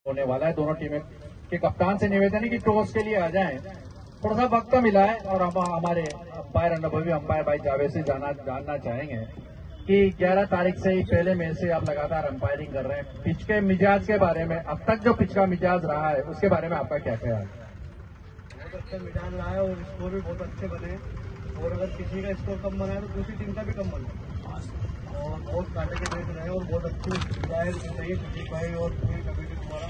होने वाला है। दोनों टीमें के कप्तान से निवेदन है कि टॉस के लिए आ जाएं। थोड़ा सा वक्त मिला है और हम हमारे अंपायर अनुभवी अंपायर भाई जावेद से जानना चाहेंगे कि 11 तारीख से ही पहले मैच से आप लगातार अंपायरिंग कर रहे हैं। पिच के मिजाज के बारे में, अब तक जो पिच का मिजाज रहा है उसके बारे में आपका क्या ख्याल है? बहुत अच्छा मिजाज रहा है और स्कोर भी बहुत अच्छे बने और अगर किसी का स्कोर कम बना है तो दूसरी टीम का भी कम बना और बहुत काटे के देख रहे हैं और बहुत अच्छी जाहिर चाहिए किसी भाई और पूरी कमेटी द्वारा।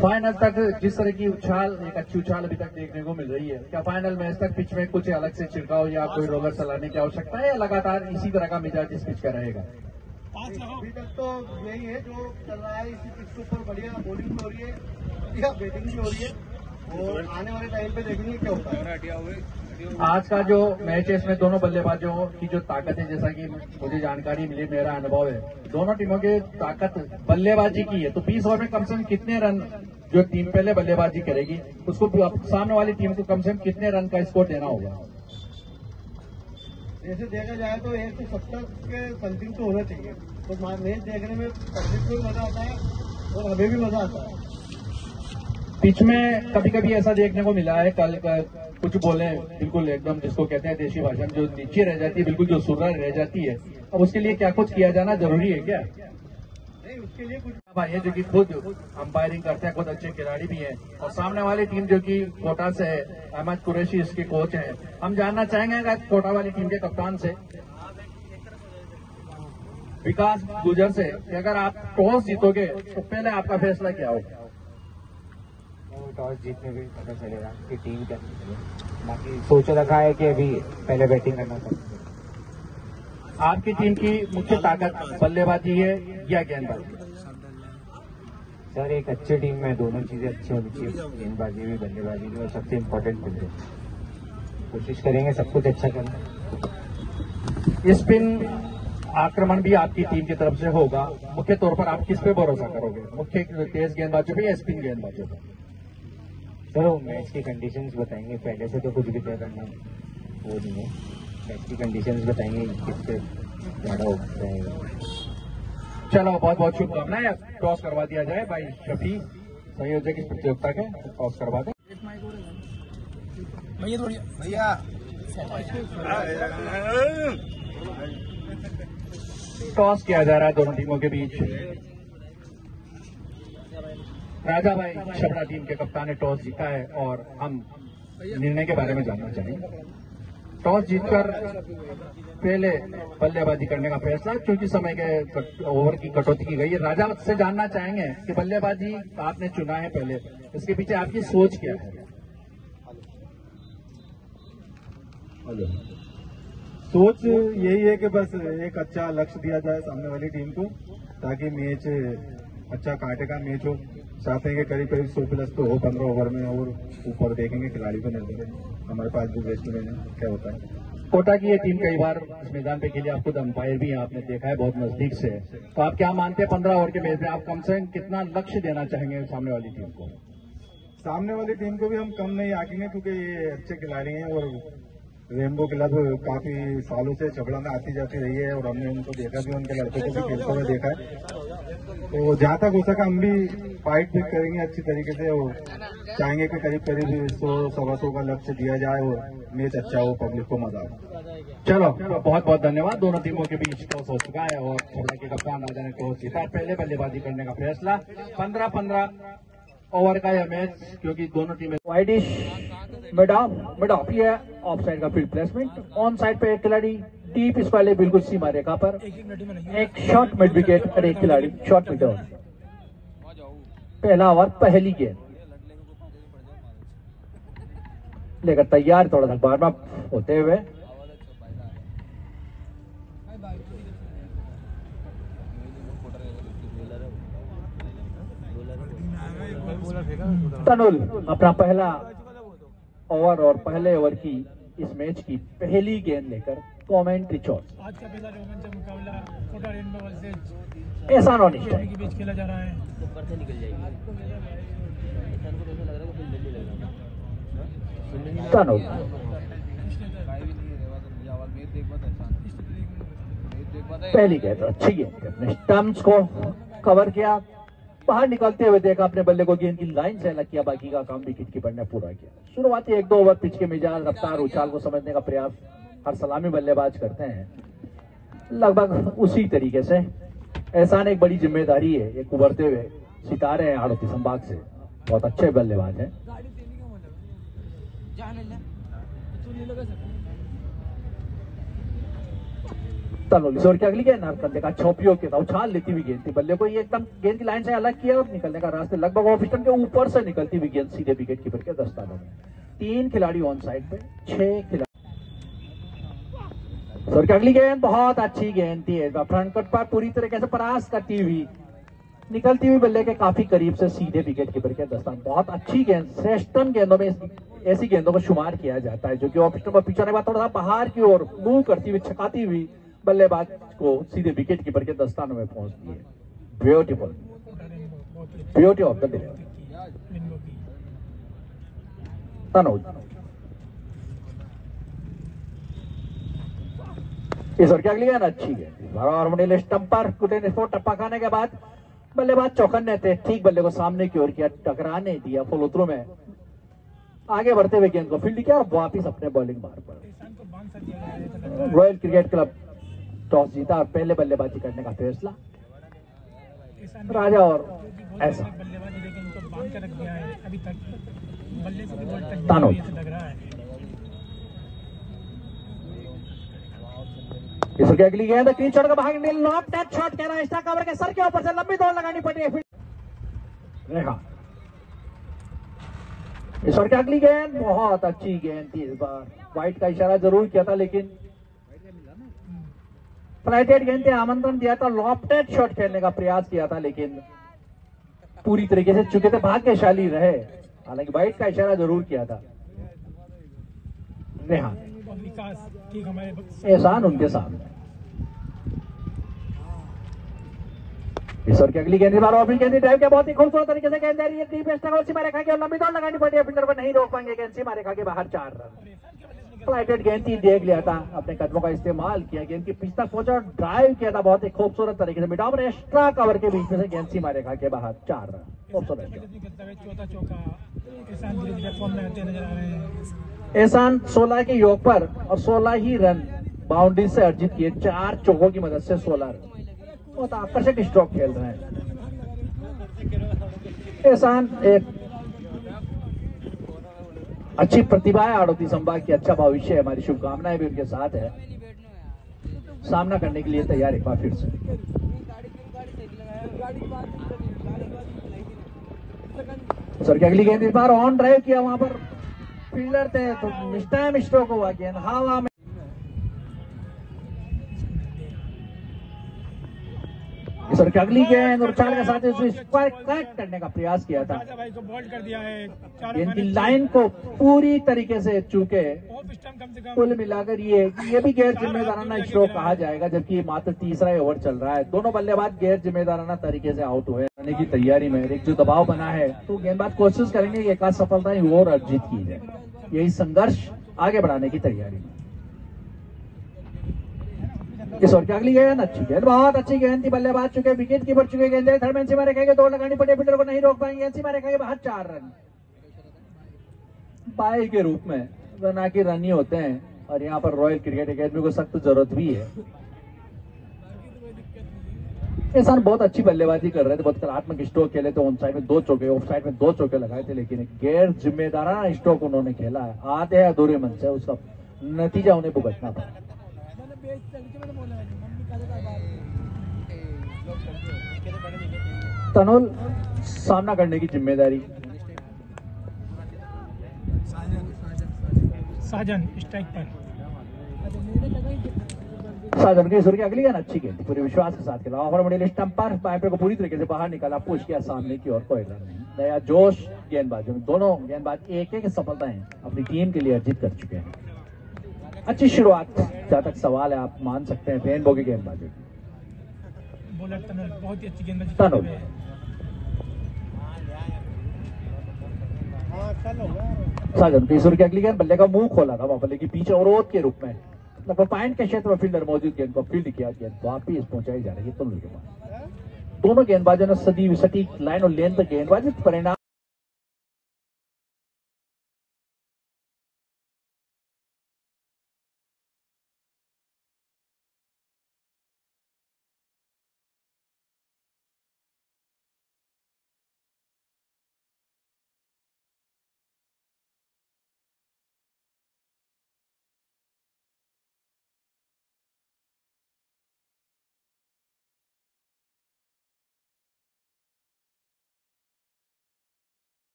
फाइनल तक जिस तरह की उछाल, एक अच्छी उछाल अभी तक देखने को मिल रही है, क्या फाइनल मैच तक पिच में कुछ अलग से छिड़काव या कोई रोलर चलाने की आवश्यकता है या लगातार इसी तरह का मिजाज इस पिच का रहेगा? अभी तक तो यही है जो चल रहा है। इसी पिच के ऊपर बढ़िया बॉलिंग भी हो रही है, बढ़िया बैटिंग भी हो रही है और आने वाले टाइम पे देखेंगे क्या होता है। आज का जो मैच है इसमें दोनों बल्लेबाजों की जो ताकत है, जैसा कि मुझे जानकारी मिली, मेरा अनुभव है, दोनों टीमों की ताकत बल्लेबाजी की है। तो 20 ओवर में कम से कम कितने रन जो टीम पहले बल्लेबाजी करेगी उसको सामने वाली टीम को कम से कम कितने रन का स्कोर देना होगा? जैसे देखा जाए तो 170 के समथिंग तो होना चाहिए। तो मैच देखने में पब्लिक को भी मजा आता है और हमें भी मजा आता है। पिच में कभी कभी ऐसा देखने को मिला है, कल कुछ बोले बिल्कुल एकदम जिसको कहते हैं देशी भाषा में जो नीचे रह जाती है, बिल्कुल जो सुर्रा रह जाती है, अब उसके लिए क्या कुछ किया जाना जरूरी है क्या? नहीं, उसके लिए कुछ भाई है जो कि खुद अंपायरिंग करते हैं, खुद अच्छे खिलाड़ी भी हैं और सामने वाली टीम जो कि कोटा से है, अहमद कुरैशी इसके कोच हैं। हम जानना चाहेंगे कोटा वाली टीम के कप्तान से विकास गुजर से कि अगर आप टॉस जीतोगे तो पहले आपका फैसला क्या होगा? टॉस जीतने भी पता चलेगा कि टीम क्या है। बाकी सोच रखा है कि अभी पहले बैटिंग करना चाहिए। आपकी टीम की मुख्य ताकत बल्लेबाजी है या गेंदबाजी? सर, एक अच्छी टीम में दोनों चीजें अच्छी होनी चाहिए, गेंदबाजी भी बल्लेबाजी भी, और सबसे इम्पोर्टेंट फील्डिंग। कोशिश करेंगे सब कुछ अच्छा करना। स्पिन आक्रमण भी आपकी टीम की तरफ से होगा। मुख्य तौर पर आप किस पे भरोसा करोगे, मुख्य तेज गेंदबाजों पे या स्पिन गेंदबाजों पे? सर, वो मैच की कंडीशंस बताएंगे, पहले से तो कुछ भी तय करना वो नहीं है। मैच की कंडीशंस बताएंगे किससे ज्यादा हो जाएगा। चलो, बहुत बहुत शुभकामनाएं। टॉस करवा दिया जाए भाई शफी, संयोजक इस प्रतियोगिता के, टॉस करवा दें भैया। टॉस किया जा रहा है दोनों टीमों के बीच। राजा भाई छपरा टीम के कप्तान ने टॉस जीता है और हम निर्णय के बारे में जानना चाहेंगे। टॉस जीतकर पहले बल्लेबाजी करने का फैसला, क्योंकि समय के ओवर की कटौती की गई है। राजा से जानना चाहेंगे कि बल्लेबाजी आपने चुना है पहले, इसके पीछे आपकी सोच क्या है? सोच यही है कि बस एक अच्छा लक्ष्य दिया जाए सामने वाली टीम को, ताकि मैच अच्छा कांटे का मैच हो। चाहते हैं कि करीब करीब 100 प्लस तो हो 15 ओवर में, और ऊपर देखेंगे खिलाड़ी को निर्भर है, हमारे पास भी बैट्समैन है, क्या होता है। कोटा की ये टीम कई बार इस मैदान पे खेली, आप खुद अंपायर भी हैं, आपने देखा है बहुत नजदीक से। तो आप क्या मानते हैं 15 ओवर के मैच में आप कम से कम कितना लक्ष्य देना चाहेंगे सामने वाली टीम को? सामने वाली टीम को भी हम कम नहीं आंकेंगे, क्योंकि ये अच्छे खिलाड़ी हैं और रेनबो क्लब काफी सालों से छपड़ा में आती जाती रही है और हमने उनको देखा भी, उनके लड़कों को भी खेलते हुए देखा है। तो जहां तक हो सका हम भी फाइट भी करेंगे अच्छी तरीके से और चाहेंगे कि करीब करीब 100-125 का लक्ष्य दिया जाए और मैच अच्छा हो, पब्लिक को मजा आए। चलो, बहुत बहुत धन्यवाद। दोनों टीमों के बीच टॉस हो चुका है और छपरा के कप्तान राजा ने टॉस जीता। पहले बल्लेबाजी करने का फैसला। 15-15 ओवर का यह मैच, क्योंकि दोनों टीमें वाइडिश मिड ऑफ है, ऑफ साइड का फील्ड प्लेसमेंट, ऑन साइड पे एक खिलाड़ी डीप इस वाले बिल्कुल सीमा रेखा पर, एक शॉर्ट मिड विकेट और एक खिलाड़ी शॉर्ट मिड ओवर। पहला ओवर पहली गेंद लेकर तैयार, थोड़ा सा वार्म अप होते हुए तनुल अपना पहला ओवर और पहले ओवर की इस मैच की पहली गेंद लेकर कमेंट्री चौक। आज का पहला रोमांचक मुकाबला कोटा रेनबो वर्सेस ऐसा नॉन के बीच खेला जा रहा है। तनुल पहली गेंद अच्छी गेंद, अपने स्टंप्स को कवर किया, बाहर निकलते हुए देखा, अपने बल्ले को गेंद की लाइन से अलग किया, बाकी का काम विकेट कीपर ने पूरा किया। शुरुआती 1-2 ओवर पिच के मिजाज, रफ्तार, उछाल को समझने का प्रयास हर सलामी बल्लेबाज करते हैं, लगभग उसी तरीके से एहसान एक बड़ी जिम्मेदारी है। एक उभरते हुए सितारे हैं हाड़ौती संभाग से, बहुत अच्छे बल्लेबाज हैं। तनोली और अगली गेंद कंधे का छोपियों के था, उछाल लेती हुई गेंद थी, बल्ले को ये एकदम गेंद की लाइन से अलग किया और निकलने का रास्ते लगभग ऑफ स्टंप के ऊपर से निकलती हुई गेंद सीधे विकेट कीपर के दस्तानों में। 3 खिलाड़ी ऑन साइड पे, 6 खिलाड़ी। अगली गेंद बहुत अच्छी गेंद थी, फ्रंट कट पर पूरी तरीके से परास्त करती हुई निकलती हुई बल्ले के काफी करीब से सीधे विकेट कीपर के दस्तान। बहुत अच्छी गेंद, श्रेष्ठतम गेंदों में ऐसी गेंदों को शुमार किया जाता है जो कि ऑफ स्टंप पर पिच होने के बाद थोड़ा सा बाहर की ओर मूव करती हुई, छकाती हुई बल्लेबाज को सीधे विकेट कीपर के दस्तानों में पहुंचती है। Beautiful, beauty of the delivery. Tanoj इस ओवर की अगली गेंद अच्छी गेंद और मिडिल स्टंप पर कुटे ने टप्पा खाने के बाद बल्लेबाज चौकन्ने थे, ठीक बल्ले को सामने की ओर किया, टकराने दिया, फॉलो थ्रू में आगे बढ़ते हुए गेंद को फील्ड किया और वापिस अपने बॉलिंग मार पर। रॉयल क्रिकेट क्लब टॉस जीता और पहले बल्लेबाजी करने का फैसला राजा और ऐसा तानोज। इस ओवर अगली गेंद क्रीज छोड़कर बाहर नॉक टच शॉट कहना, एक्स्ट्रा कवर के सर के ऊपर से लंबी दौड़ लगानी पड़ी है। रेखा इस ओवर की अगली गेंद बहुत अच्छी गेंद थी, इस बार वाइट का इशारा जरूर किया था लेकिन फ्लाइटेड गेंद थे, आमंत्रण दिया था, लॉफ्टेड शॉट खेलने का प्रयास किया था लेकिन पूरी तरीके से चुके थे, भाग्यशाली रहे, हालांकि वाइट का इशारा जरूर किया था। रेहान एहसान उनके सामने। इस ओवर की अगली गेंद बार और गेंद ड्राइव के बहुत ही खूबसूरत तरीके से गेंद जा रही है, डीप स्ट्रोक सीमा रेखा की और लंबी दौड़ लगानी पड़ी है, फील्डर को नहीं रोक पाएंगे, गेंद सीमा रेखा के बाहर 4 रन। फ्लाइटेड गेंद थी, देख लिया था, अपने कदमों का इस्तेमाल किया, गेंद की पिच तक पहुंचा और ड्राइव किया था बहुत ही खूबसूरत तरीके से, मिड ऑफ एक्स्ट्रा कवर के बीच में से गेंद सीमा रेखा के बाहर 4 रन। एहसान 16 के योग पर और 16 ही रन बाउंड्री से अर्जित किए, 4 चौकों की मदद से 16 रन, बहुत आकर्षक स्ट्रोक खेल रहे हैं। एहसान एक अच्छी प्रतिभा है हाड़ौती संभाग की, अच्छा भविष्य है, हमारी शुभकामनाएं भी उनके साथ है, सामना करने के लिए तैयार एक बार फिर से। सर की अगली गेंद इस बार ऑन ड्राइव किया, वहां पर फील्डर थे तो मिस्टाइम स्ट्रोक हुआ, गेंद हवा में। इस ओवर की अगली गेंद और 4 के साथ स्क्वायर कट करने का प्रयास किया था, गेंद की लाइन को पूरी तरीके से चूके, कुल मिलाकर ये भी गैर जिम्मेदाराना स्ट्रोक कहा जाएगा, जबकि ये मात्र तीसरा ओवर चल रहा है। दोनों बल्लेबाज गैर जिम्मेदाराना तरीके से आउट हुए, आने की तैयारी में एक जो दबाव बना है तो गेंदबाज कोशिश करेंगे कि एक आध सफलता और अर्जित की जाए, यही संघर्ष आगे बढ़ाने की तैयारी में। इस ओवर की अगली गेंद अच्छी गेंद, बहुत अच्छी गेंद थी, बल्लेबाज चुके, विकेट कीपर चुके, गेंद थर्ड मैन सीमा रेखा के दौड़ लगानी पड़ी, फील्डर को नहीं रोक पाएंगे, सीमा रेखा के बाहर 4 रन। बाई के रूप में रन की रन ही होते हैं और यहाँ पर रॉयल क्रिकेट एकेडमी को सख्त जरूरत भी है। एहसान बहुत अच्छी बल्लेबाजी कर रहे थे, बहुत कलात्मक स्ट्रोक खेले थे, ऑन साइड में 2 चौके, ऑफ साइड में 2 चौके लगाए थे, लेकिन एक गैर जिम्मेदाराना स्ट्रोक उन्होंने खेला है, आधे या अधूरे मन से, उसका नतीजा उन्हें भुगतना पड़ा। तनोल सामना करने की जिम्मेदारी, साजन स्ट्राइक पर, साजन की सुर की अगली गेंद अच्छी गेंद, पूरे विश्वास के साथ खेला, ऑफर मिडिल स्टंप पर पाइपर को पूरी तरीके से बाहर निकाला, पुश किया सामने की ओर, कोई रन नहीं। नया जोश गेंदबाजों में, दोनों गेंदबाज एक सफलताएं अपनी टीम के लिए अर्जित कर चुके हैं। अच्छी शुरुआत, जहां तक सवाल है आप मान सकते हैं रेनबो के गेंदबाजों की। बॉलर तनोल बहुत ही अच्छी गेंदबाजी तनोल साजन तीसरी की अगली गेंद, बल्ले का मुंह खोला था बल्ले की पीछे अवरोध के रूप में, लगभग पॉइंट के क्षेत्र में फील्डर मौजूद, गेंद को फील्ड किया, गेंद वापिस पहुंचाई जा रही है तनुल के पास। दोनों गेंदबाजों ने सटीक लाइन और लेंथ गेंदबाजी परिणाम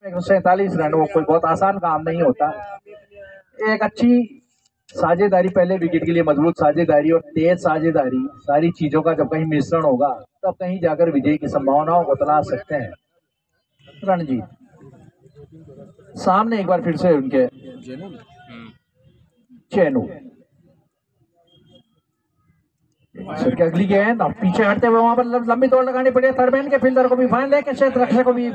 में 47 रन, वो कोई बहुत आसान काम नहीं होता। एक अच्छी साझेदारी, पहले विकेट के लिए मजबूत साझेदारी और तेज साझेदारी, सारी चीजों का जब कहीं मिश्रण होगा तब कहीं जाकर विजय की संभावनाओं को तलाश सकते हैं। रणजीत सामने एक बार फिर से उनके चैनू सर की अगली गेंद और पीछे हटते हुए वहां पर लंबी दौड़ लगानी पड़ी। थर्ड मैन के फील्डर को भी फाइन लेके क्षेत्र रक्षक को भी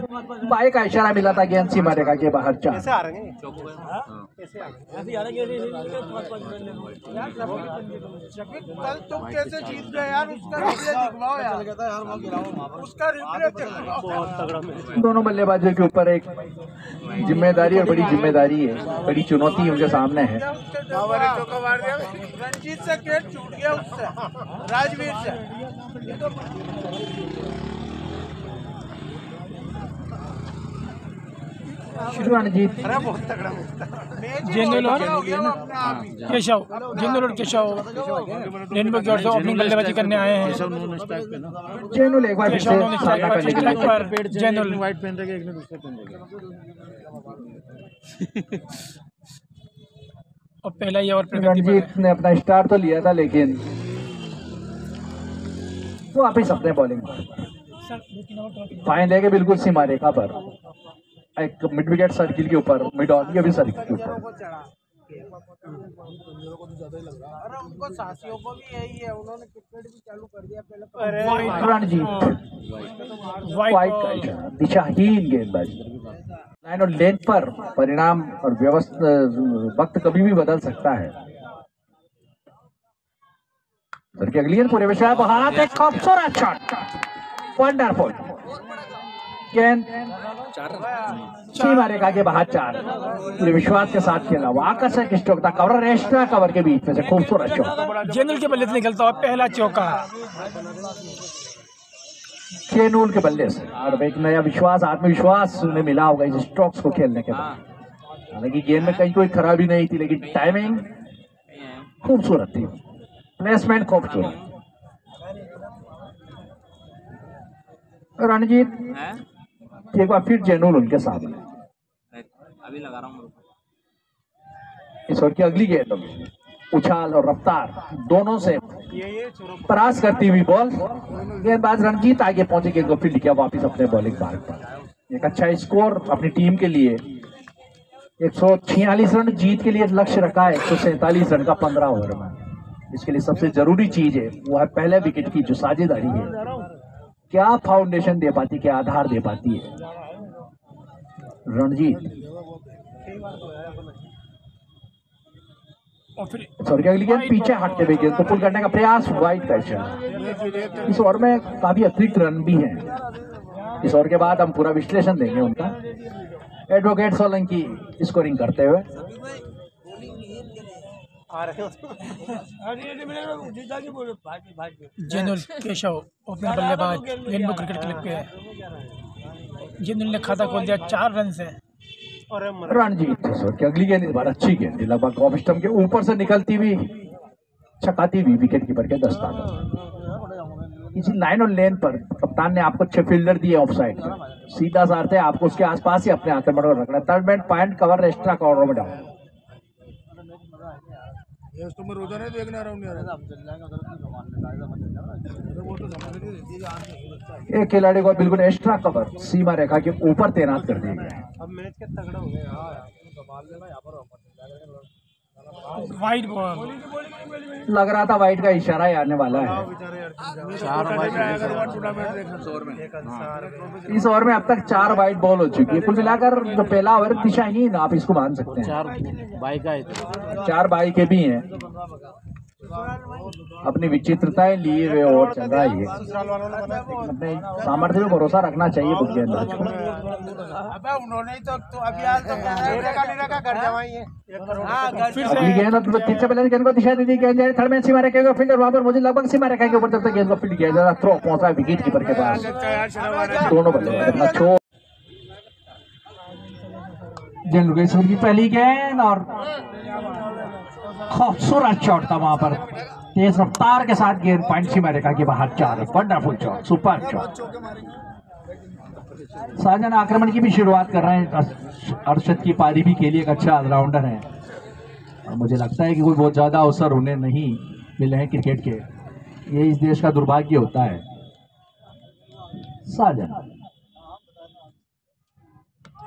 बाई का इशारा मिला था, गेंद सीमा रेखा के बाहर। चार कल तुम कैसे जीत गए यार, उसका रिप्ले दिखवाओ यार, उसका रिप्ले दिखवाओ। दोनों बल्लेबाजों के ऊपर एक जिम्मेदारी और बड़ी जिम्मेदारी है, बड़ी चुनौती उनके सामने है। रंजीत से गेट छूट गया, उससे राजवीर से। रणजीत जेनुल और केशव, जेनुल और केशव रेनबो की ओर से ओपनिंग बल्लेबाजी करने आए हैं। जेनुल एक बार फिर से सामना करने के लिए पर जेनुल व्हाइट पहन रखे, एक ने दूसरा पहन रखे। और पहला ही ओवर रणजीत ने अपना स्टार तो लिया था, लेकिन वो वापिस अपने बॉलिंग फाइन लेके बिल्कुल सीमा रेखा पर एक मिड विकेट सर्किल के ऊपर, मिड ऑन के भी सर्किल के ऊपर। अरे उनको साथियों को भी यही है, उन्होंने क्रिकेट भी चालू कर दिया पहले। रणजीत वाइट का इशारा, दिशाहीन गेंदबाजी, लाइन और लेंथ पर परिणाम और व्यवस्था वक्त कभी भी बदल सकता है। सर की अगली गेंद पूरे विषय हाथ, एक खूबसूरत शॉट, वंडरफुल गेंद सीमा रेखा के बाहर। चार पूरे विश्वास के साथ खेला, वो आकर्षक स्ट्रोक था, कवर एक्स्ट्रा कवर के बीच में से खूबसूरत शॉट। जेनुल के बल्ले से निकलता हुआ पहला चौका, जेनुल के बल्ले से, और एक नया विश्वास, आत्मविश्वास उन्हें मिला होगा इस स्ट्रोक्स को खेलने के बाद। हालांकि गेंद में कहीं कोई खराबी नहीं थी, लेकिन टाइमिंग खूबसूरत थी, प्लेसमेंट खूबसूरत। रणजीत एक बार फिर जेनुल उनके सामने, अभी लगा रहा हूँ। इस ओवर की अगली गेंद उछाल और रफ्तार दोनों से परास करती हुई बॉल, गेंदबाज रणजीत आगे पहुंचे, गेंद को फील्ड किया वापिस अपने बॉलिंग मार्ग पर। एक अच्छा स्कोर अपनी टीम के लिए, 146 रन जीत के लिए लक्ष्य रखा है, 147 रन का 15 ओवर में। इसके लिए सबसे जरूरी चीज है वो है पहले विकेट की जो साझेदारी है, क्या फाउंडेशन दे पाती, क्या आधार दे पाती है रणजीत। और फिर सॉरी अगली गेंद पीछे हटते हुए गेंद को पुल करने का प्रयास, वाइट का इशारा। इस ओवर में काफी अतिरिक्त रन भी हैं। इस ओवर के बाद हम पूरा विश्लेषण देंगे उनका, एडवोकेट सोलंकी स्कोरिंग करते हुए। जेनुल केशव ओपनर बल्लेबाज रेनबो क्रिकेट क्लब के है। जेनुल ने खाता खोल दिया 4 रन से। रणजीत की अगली गेंद इस बार अच्छी गेंद, लगभग ऑफ स्टंप के ऊपर से निकलती हुई, छकाती हुई विकेट कीपर के दस्तावेज। इसी लाइन और लेन पर कप्तान ने आपको 6 फील्डर दिए ऑफ साइड, सीधा सा अर्थ है आपको उसके आसपास ही अपने आक्रमण को रखना है। Third man point cover extra cover में डाउन। एक खिलाड़ी को बिल्कुल एक्स्ट्रा कवर सीमा रेखा के ऊपर तैनात कर दिया गया। अब मैच के तगड़ा हो गया, वाइट बॉल, लग रहा था वाइट का इशारा ही आने वाला है। इस ओवर में अब तक 4 वाइट बॉल हो चुकी है। कुल मिलाकर जो पहला ओवर दिशाहीन आप इसको मान सकते हैं। 4 बाई का है, 4 बाई के भी हैं। अपनी विचित्रताएं लिए हुए और चल रहा है। अपने सामर्थ्य में भरोसा रखना चाहिए गेंदबाज को। अगली गेंद तीसरे बल्लेबाज गेंद को दिशा दी गेंद जाए थर्ड में सीमा रेखा फील्डर वहां पर मुझे लगभग सीमा रेखा के ऊपर जब तक गेंद को फील्ड किया जाता थ्रो पहुंचा विकेट कीपर के पास। दोनों बल्लेबाज जनरेशन की पहली गेंद और खूबसूरत शॉट था वहां पर, तेज रफ्तार के साथ गेंद पॉइंट सीमा रेखा के बाहर 4। Wonderful shot, super shot. Shahjahan आक्रमण की भी शुरुआत कर रहे हैं। अरशद की पारी भी के लिए एक अच्छा ऑलराउंडर है और मुझे लगता है कि कोई बहुत ज्यादा अवसर उन्हें नहीं मिले हैं क्रिकेट के। ये इस देश का दुर्भाग्य होता है। शाहजहां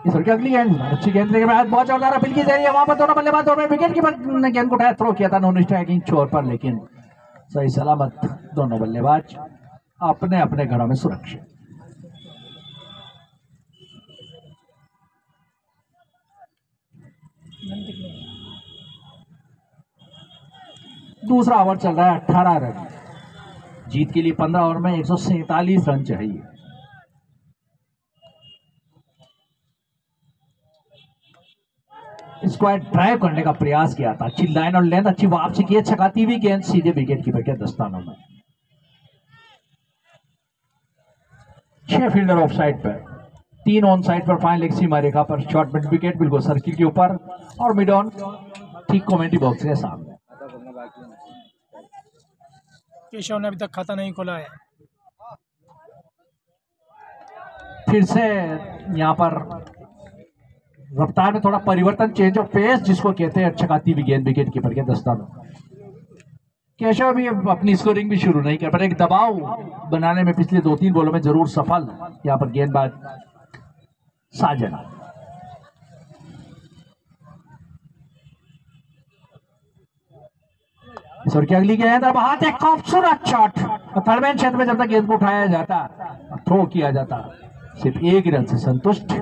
इस ओवर की अगली गेंद अच्छी गेंद के बाद बहुत जोरदार अपील की जा रही है वहां पर। दोनों बल्लेबाज दोनों विकेट कीपर ने गेंद को उठाया, थ्रो किया था नॉन स्ट्राइकिंग छोर पर, लेकिन सही सलामत दोनों बल्लेबाज अपने अपने घरों में सुरक्षित। दूसरा ओवर चल रहा है, 18 रन। जीत के लिए 15 ओवर में 147 रन चाहिए। स्क्वायर ड्राइव करने का प्रयास किया था, अच्छी लाइन और लेंथ, अच्छी वापसी की, छकाती हुई गेंद सीधे विकेट कीपर के दस्तानों में। 6 फील्डर ऑफ साइड पर, 3 ऑन साइड पर, 5 लेग सीमा रेखा पर, शॉर्ट मिड विकेट बिल्कुल सर्किल के ऊपर और मिड ऑन ठीक कमेंट्री बॉक्स के सामने। केशव ने अभी तक खाता नहीं खोला है। फिर से यहाँ पर रफ्तार में थोड़ा परिवर्तन, चेंज ऑफ पेस जिसको कहते हैं, छकाती हुई गेंद विकेट कीपर के दस्तानों। केशव भी अपनी स्कोरिंग भी शुरू नहीं कर पर एक दबाव बनाने में पिछले 2-3 बॉलों में जरूर सफल यहाँ पर गेंदबाज शाहजहां। इस ओवर की अगली गेंद बहुत एक खूबसूरत शॉट, थर्ड मैन क्षेत्र में जब तक गेंद को उठाया जाता, थ्रो किया जाता, सिर्फ 1 रन से संतुष्ट।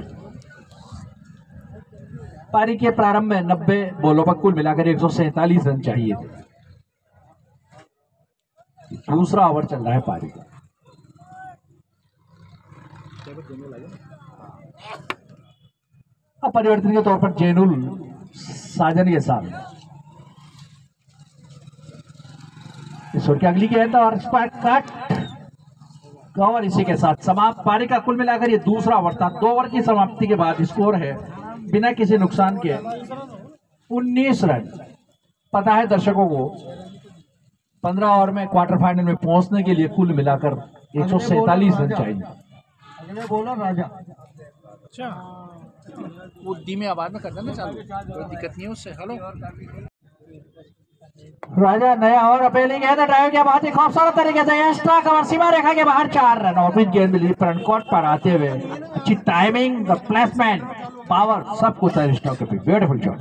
पारी के प्रारंभ में 90 बॉलों पर कुल मिलाकर 147 रन चाहिए थे। दूसरा ओवर चल रहा है पारी का। अब परिवर्तन के तौर पर जैनुल शाहजहां के सामने। इस ओवर की अगली गेंद और कट कवर, इसी के साथ समाप्त। पारी का कुल मिलाकर ये दूसरा ओवर था। 2 ओवर की समाप्ति के बाद स्कोर है बिना किसी नुकसान के 19 रन। पता है दर्शकों को 15 ओवर में क्वार्टर फाइनल में पहुंचने के लिए कुल मिलाकर 147 रन चाहिए। अगले बॉलर राजा। अच्छा, वो धीमी आवाज में करना चालू, कोई दिक्कत नहीं है उससे। हेलो राजा, नया ओवर अपीलिंग है, ड्राइव किया बहुत ही खूबसूरत तरीके से, एक्स्ट्रा कवर सीमा रेखा के बाहर 4 रन। और फिर गेंद मिली फ्रंट कोर्ट पर आते हुए, अच्छी टाइमिंग, प्लेसमेंट, पावर, सब कुछ है स्टॉक पे। Beautiful shot.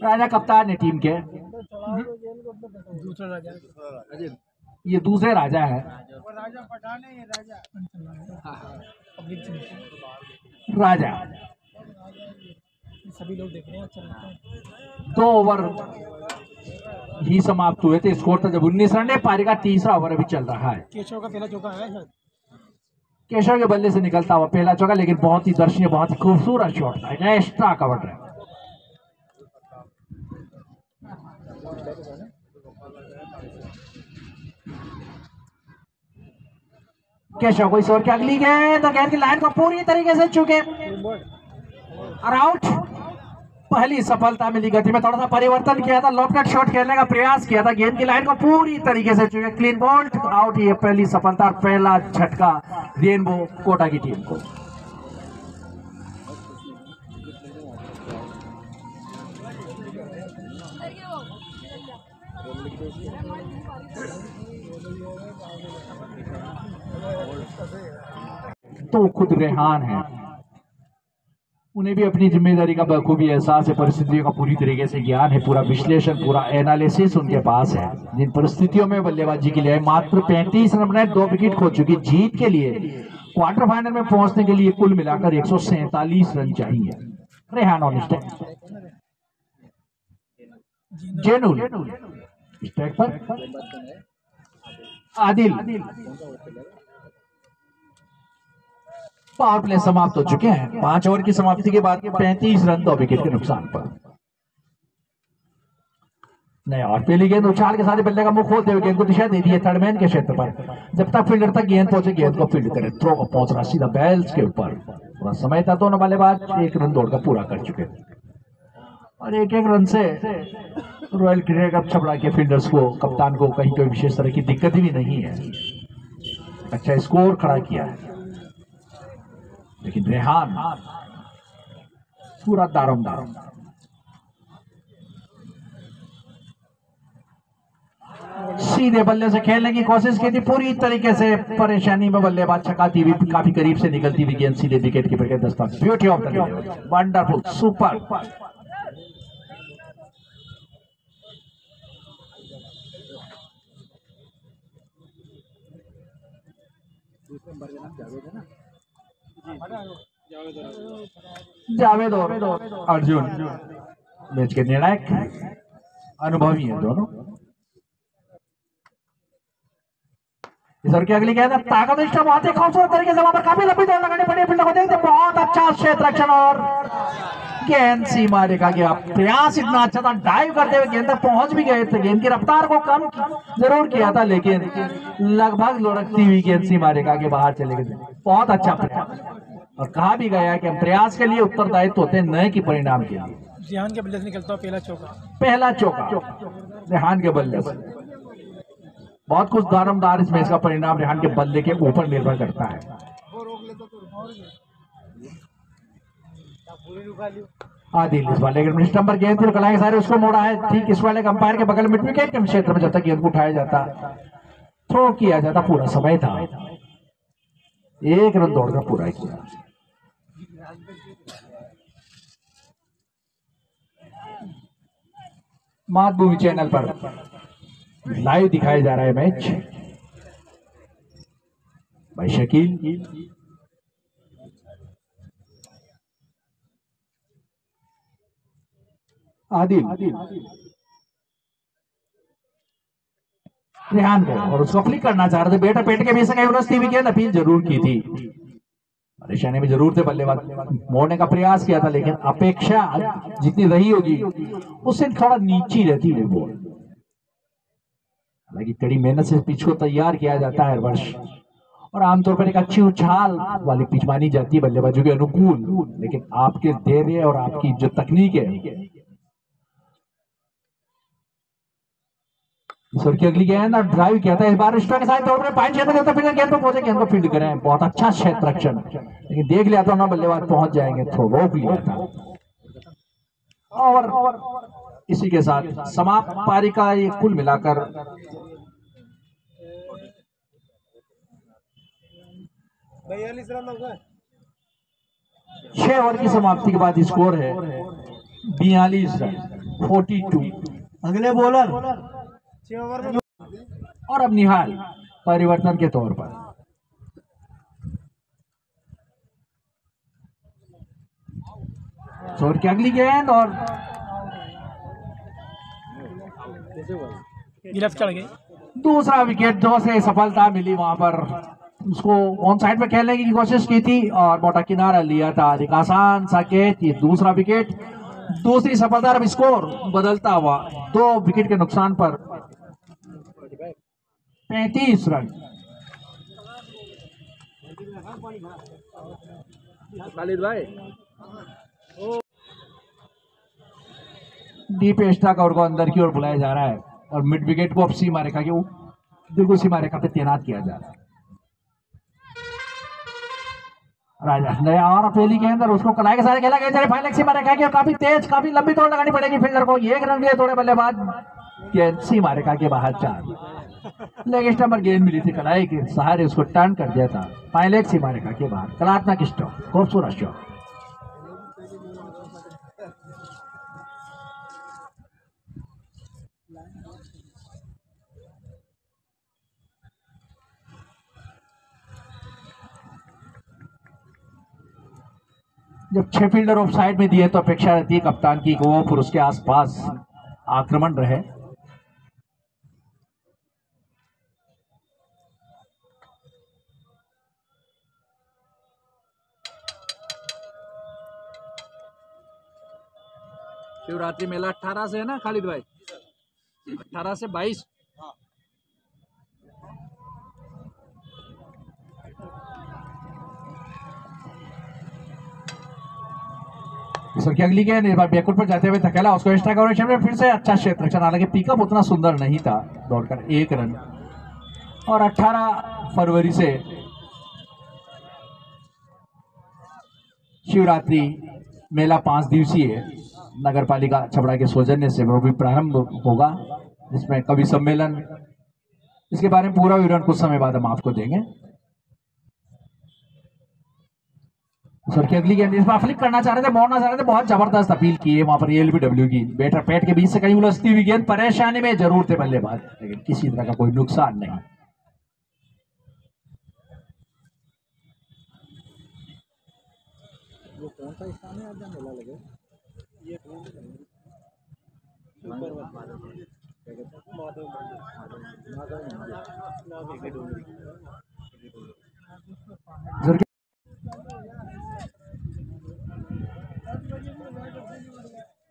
राजा कप्तान है टीम के, दूसरा राजा, ये दूसरे राजा है। राजा सभी लोग देख रहे हैं, अच्छा लगता है। 2 ओवर ही समाप्त हुए थे, स्कोर था जब 19 रन है। पारी का तीसरा ओवर अभी चल रहा है। केशव का पहला चौका है शायद, केशव के बल्ले से निकलता हुआ पहला चौका, लेकिन बहुत ही दर्शनीय, बहुत ही खूबसूरत शॉट था, एक्स्ट्रा कवर है। केशव को इस ओवर की अगली गेंद और गेंद की लाइन को पूरी तरीके से चुके और आउट। पहली सफलता मिली, गति में थोड़ा सा परिवर्तन किया था, लॉफ्टेड शॉट खेलने का प्रयास किया था, गेंद की लाइन को पूरी तरीके से चुके, क्लीन बॉल्ड आउट। ये पहली सफलता और पहला झटका रेनबो कोटा की टीम को। तो खुद रेहान है, उन्हें भी अपनी जिम्मेदारी का बखूबी एहसास है, परिस्थितियों का पूरी तरीके से ज्ञान है, पूरा विश्लेषण, पूरा एनालिसिस उनके पास है। जिन परिस्थितियों में बल्लेबाजी के लिए मात्र 35 रन बनाए, 2 विकेट खो चुकी, जीत के लिए क्वार्टर फाइनल में पहुंचने के लिए कुल मिलाकर 147 रन चाहिए। Rehan on stand. Zainul strike पर आदिल। पावर प्ले समाप्त हो चुके हैं। 5 ओवर की समाप्ति के बाद 35 रन 2 विकेट के नुकसान पर। नहीं, और पहली गेंद उछाल के साथ बल्ले का मुंह खोलते हुए गेंद को दिशा दे दी है थर्डमैन के क्षेत्र पर। जब तक फील्डर तक गेंद पहुंचे गेंद को फील्ड करे। थ्रो को पहुंच रहा सीधा बैल्स के ऊपर। थोड़ा समय था, दोनों बल्लेबाज 1 रन दौड़कर पूरा कर चुके और 1-1 रन से रॉयल क्रिकेट क्लब छबड़ा के फील्डर्स को, कप्तान को कहीं कोई विशेष तरह की दिक्कत भी नहीं है। अच्छा स्कोर खड़ा किया है, लेकिन रेहान पूरा दारोमदार। सीधे बल्ले से खेलने की कोशिश की थी, पूरी तरीके से परेशानी में बल्लेबाज छकाती हुई काफी करीब से निकलती हुई गेंद सीधे विकेट कीपर के Dastak. Beauty of the day, wonderful, super. Javed और अर्जुन मैच के निर्णायक, अनुभवी हैं दोनों। इस ओवर की अगली गेंद ताकत इष्टा बहुत ही खूबसूरत तरीके से वहां पर काफी लंबी दौड़ लगानी पड़ी। फील्डर को देखते बहुत अच्छा क्षेत्र रक्षण और गेंद सीमा रेखा गया। प्रयास इतना अच्छा था, डाइव करते हुए गेंद तक पहुंच भी गए थे। गेंद की रफ्तार को कम जरूर किया था, लेकिन लगभग लुढ़कती हुई गेंद सीमा रेखा के बाहर चले गए। बहुत अच्छा प्रयास, और कहा भी गया कि हम प्रयास के लिए उत्तरदायित्व होते हैं, न कि परिणाम के लिए। रेहान के बल्ले से निकलता पहला चौका रेहान के बल्ले से। बहुत कुछ दारोमदार इस मैच का परिणाम रेहान के बल्ले के ऊपर निर्भर करता है। आदिल इस वाले नंबर गेंद थी, कलाएं सारे उसको मोड़ा है ठीक इस वाले अंपायर के बगल मिड विकेट के क्षेत्र में। जब तक गेंद को उठाया जाता, थ्रो किया जाता, पूरा समय था। 1 रन दौड़कर पूरा किया। मातभूमि चैनल पर लाइव दिखाया जा रहा है मैच भाई शकील। आदिल रेहान को, और उसको अपील करना चाह रहे थे। बेटा पेट के बीच से कहीं गेंद अपील जरूर की थी, परेशानी में जरूर थे। बल्लेबाज मोड़ने का प्रयास किया था, लेकिन अपेक्षा जितनी रही होगी उससे थोड़ा नीची रहती है बॉल। हालांकि कड़ी मेहनत से पिच को तैयार किया जाता है हर वर्ष, और आमतौर पर एक अच्छी उछाल वाली पिच मानी जाती है बल्लेबाजों के अनुकूल। लेकिन आपके धैर्य और आपकी जो तकनीक है, ईश्वर की अगली गेंद और ड्राइव किया था इस बार स्ट्रोक के साथ। दौड़ में पाइन क्षेत्र में गेंद पर पहुंचे, गेंद को फील्ड करें। बहुत अच्छा क्षेत्र रक्षण, लेकिन देख लिया था ना बल्लेबाज पहुंच जाएंगे, थ्रो रोक लिया था। और इसी के साथ समाप्त पारी का ये कुल मिलाकर 6 ओवर की समाप्ति के बाद स्कोर है 42 रन 42। अगले बॉलर और अब निहाल परिवर्तन के तौर पर ओवर की अगली गेंद और गिरफ्त चढ़ गई। दूसरा विकेट जो से सफलता मिली वहां पर। उसको ऑन साइड में खेलने की कोशिश की थी और मोटा किनारा लिया था। एक आसान सा कैच, ये दूसरा विकेट, दूसरी सफलता। अब स्कोर बदलता हुआ 2 विकेट के नुकसान पर 35 रन। खालिद भाई डीप एक्स्ट्रा कवर को अंदर की ओर बुलाया जा रहा है और मिड विकेट को अब सीमा रेखा के बिल्कुल सीमा रेखा पे तैनात किया जा रहा है। राजा नया और पहली के अंदर उसको कलाई के साथ खेला गया। फाइनल सीमा रेखा की और काफी तेज, काफी लंबी दौड़ लगानी पड़ेगी फील्डर को। 1 रन लिए थोड़े बल्लेबाज, गेंद सीमा रेखा के बाहर 4। लेग स्टंप पर गेंद मिली थी, कलाई के सहारे उसको टर्न कर दिया था। फाइनल सीमा रेखा के बाहर कलात्मक स्टॉप, खूबसूरत शॉट। जब 6 फील्डर ऑफ साइड में दिए तो अपेक्षा रहती है कप्तान की कि वो फिर उसके आसपास आक्रमण रहे। शिवरात्रि मेला 18 से है ना खालिद भाई? 18 से 22। सर की अगली गेंद बैकवर्ड पर जाते हुए धकेला, उसको एक्स्ट्रा कवरेज में फिर से अच्छा क्षेत्र, हालांकि पिकअप उतना सुंदर नहीं था, दौड़कर 1 रन। और 18 फरवरी से शिवरात्रि मेला 5 दिवसीय नगर पालिका छबड़ा के सौजन्य से वो भी प्रारंभ होगा, जिसमें कवि सम्मेलन, इसके बारे में पूरा विवरण कुछ समय बाद हम आपको देंगे। सर की अगली गेंद इस बार फ्लिक करना चाह रहे थे, मोड़ना चाह रहे थे, बहुत जबरदस्त अपील की है वहां पर एलबीडब्ल्यू की। बैटर पैड के बीच से कहीं उलझती हुई गेंद, परेशानी में जरूर थे बल्लेबाज, लेकिन किसी तरह का कोई नुकसान नहीं। वो कौन सा स्थान है आज मेला लगे? ये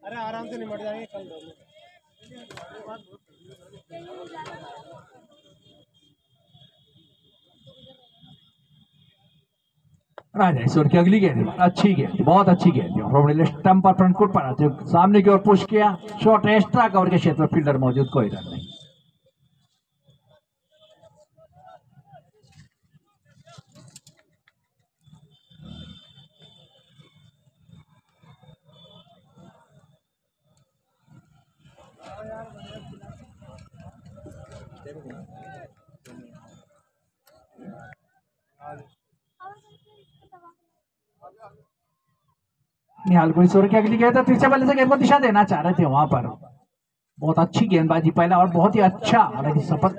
अरे आराम से निमट जाएंगे कल राजा ईश्वर की अगली गेंद, अच्छी गेंद, बहुत अच्छी गेंद, स्टंप पर फ्रंट फुट पर आते सामने की ओर पुश किया, शॉट एक्स्ट्रा कवर के क्षेत्र में फील्डर मौजूद, कोई रन नहीं। निहाल को ईश्वर की अगली गेंद, तीसरे बल्ले से गेंद को दिशा देना चाह रहे थे वहां पर, बहुत अच्छी गेंदबाजी पहला और बहुत ही अच्छा, हालांकि सफल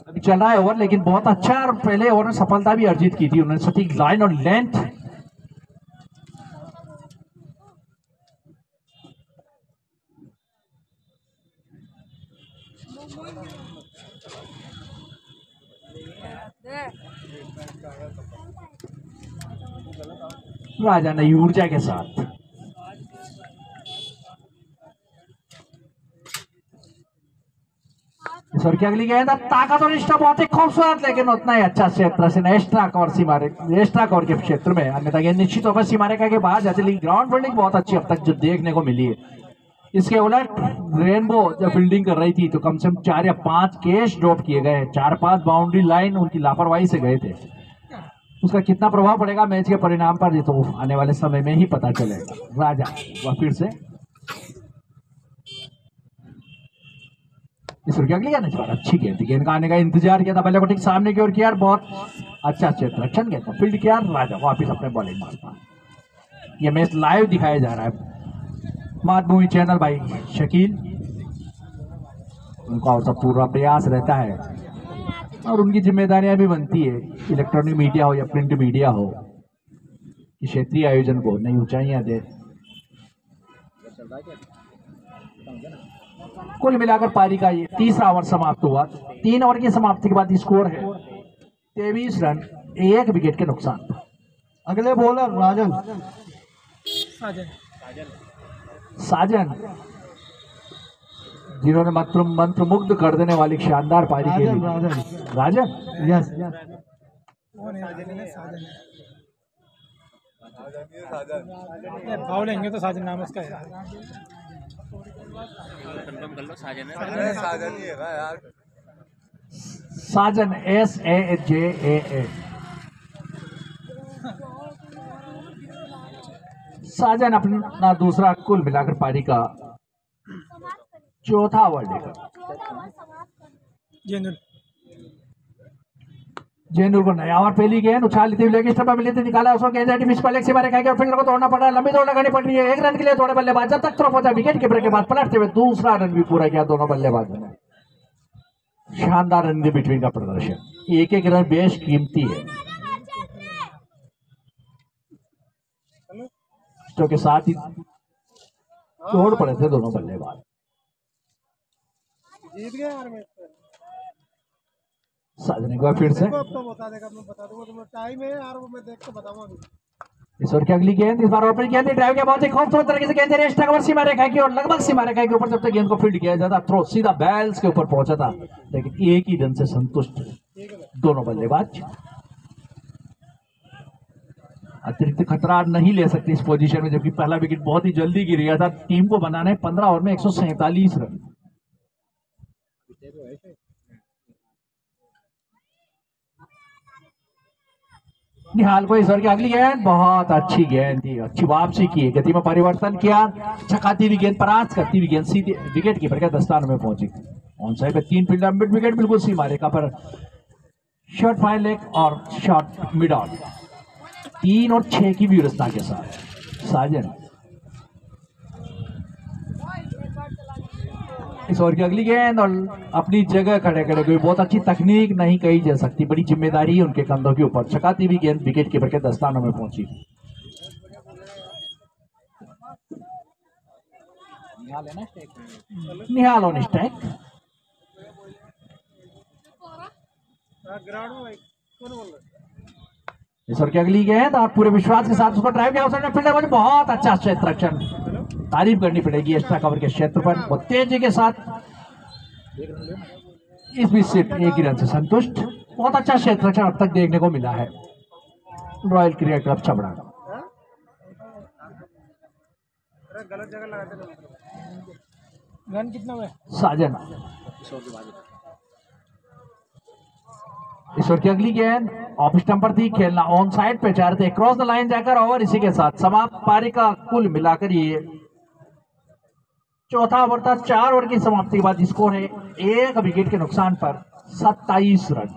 अभी चल रहा है ओवर, लेकिन बहुत अच्छा और पहले ओवर में सफलता भी अर्जित की थी उन्होंने, सटीक लाइन और लेंथ। राजा नई ऊर्जा के साथ ईश्वर की अगली गेंद, ताकत और निष्ठा बहुत ही खूबसूरत, लेकिन उतना ही अच्छा क्षेत्र से एक्स्ट्रा कवर सीमारे, एक्स्ट्रा कवर के क्षेत्र में, अन्यथा गेंद निश्चित तौर पर सीमारेखा के बाहर जाती, लेकिन ग्राउंड फील्डिंग बहुत अच्छी अब तक जो देखने को मिली है। इसके उलट रेनबो जब फील्डिंग कर रही थी तो कम से कम 4 या 5 कैच ड्रॉप किए गए, 4-5 बाउंड्री लाइन उनकी लापरवाही से गए थे। उसका कितना प्रभाव पड़ेगा मैच के परिणाम पर, ये तो आने वाले समय में ही पता चलेगा। राजा वह फिर से इस अगली गेंद, अच्छी गेंद का आने का इंतजार किया था, पहले को ठीक सामने की ओर किया, बहुत अच्छा क्षेत्र रक्षण गेंद फील्ड किया, राजा वापिस अपने बॉलिंग मारता। ये मैच लाइव दिखाया जा रहा है मातभूमि चैनल भाई शकील, उनका और सब पूरा प्रयास रहता है और उनकी जिम्मेदारियां भी बनती है, इलेक्ट्रॉनिक मीडिया हो या प्रिंट मीडिया हो, कि क्षेत्रीय आयोजन को नई ऊंचाइयां दे। कुल मिलाकर पारी का ये तीसरा ओवर समाप्त हुआ। 3 ओवर की समाप्ति के बाद स्कोर है 23 रन 1 विकेट के नुकसान। अगले बॉलर राजन साजन, जिन्होंने मंत्र मुग्ध कर देने वाली शानदार पारी के लिए राजन, यस लेंगे तो साजन नाम उसका है। साजन SAJAN, साजन अपना दूसरा कुल मिलाकर पारी का चौथा ओवर लेकर जेनुल को नया ओवर पहली गेंद उछाल लेते हुए स्टंप पर लेते निकाला, उसको गेंद मिस पर लेग से मारे खाएगा, फील्डर को तोड़ना पड़ रहा है, लंबी दौड़ लगानी पड़ रही है। 1 रन के लिए थोड़े बल्लेबाज जब तक थ्रो पहुंचा, विकेट कीपर के बाद पलटते हुए दूसरा रन भी पूरा किया दोनों बल्लेबाजों ने। शानदार रन बिटवीन का प्रदर्शन, एक रन बेश कीमती है। के साथ ही तोड़ पड़े थे दोनों बल्लेबाज। जीत गए यार मैच। साजन एक बार फिर से अब तो बता देगा, मैं बता दूंगा तुम्हें। टाइम है यार, वो मैं देख के बताऊंगा अभी। इस ओवर की अगली गेंद, इस बार ओपन गेंद ड्राइव के बहुत ही खूबसूरत तरीके से गेंद रेस्टा कवर सीमा रेखा की और लगभग सीमा रेखा के ऊपर जब तक गेंद को फील्ड किया जाता थ्रो सीधा बैल्स के ऊपर पहुंचा था, लेकिन एक ही रन से संतुष्ट दोनों बल्लेबाज। अतिरिक्त खतरा नहीं ले सकती इस पोजीशन में, जबकि पहला विकेट बहुत ही जल्दी गिर गया था। टीम को बनाना है 15 ओवर में 147 रन। निहाल को इस ओवर की अगली गेंद, बहुत अच्छी गेंद थी, अच्छी वापसी की, गति में परिवर्तन किया, छकाती हुई गेंद, परास्त करती हुई गेंद सीधे विकेट कीपर के दस्ताने में पहुंची। ऑन साइड पे 3 फील्डर, मिड विकेट बिल्कुल सीमा रेखा पर, शॉट फाइन लेग और शॉट मिड ऑन, 3 और 6 की व्यवस्था के साथ साजन। इस ओवर की अगली गेंद और अपनी जगह खड़े खड़े, कोई बहुत अच्छी तकनीक नहीं कही जा सकती, बड़ी जिम्मेदारी है उनके कंधों के ऊपर, छकाती हुई गेंद विकेट कीपर के दस्तानों में पहुंची। निहाल ऑन स्ट्राइक। इस ओवर की अगली गेंद और पूरे विश्वास के साथ उसको ड्राइव किया, उसने फील्डर को बहुत अच्छा क्षेत्र रक्षण, तारीफ करनी पड़ेगी एक्स्ट्रा कवर के क्षेत्र पर, वो तेजी के साथ इस बीच से एक ही रन से संतुष्ट। बहुत अच्छा क्षेत्र रक्षण अब तक देखने को मिला है रॉयल क्रिकेट क्लब छबड़ा का। गलत जगह लगाते रन कितना हुआ? साजन। इस ओवर की अगली गेंद ऑफ स्टंप पर थी, खेलना ऑन साइड पे चाह रहे थे, क्रॉस द लाइन जाकर ओवर इसी के साथ समाप्त। पारी का कुल मिलाकर ये चौथा ओवर था। 4 ओवर की समाप्ति के बाद स्कोर है 1 विकेट के नुकसान पर 27 रन।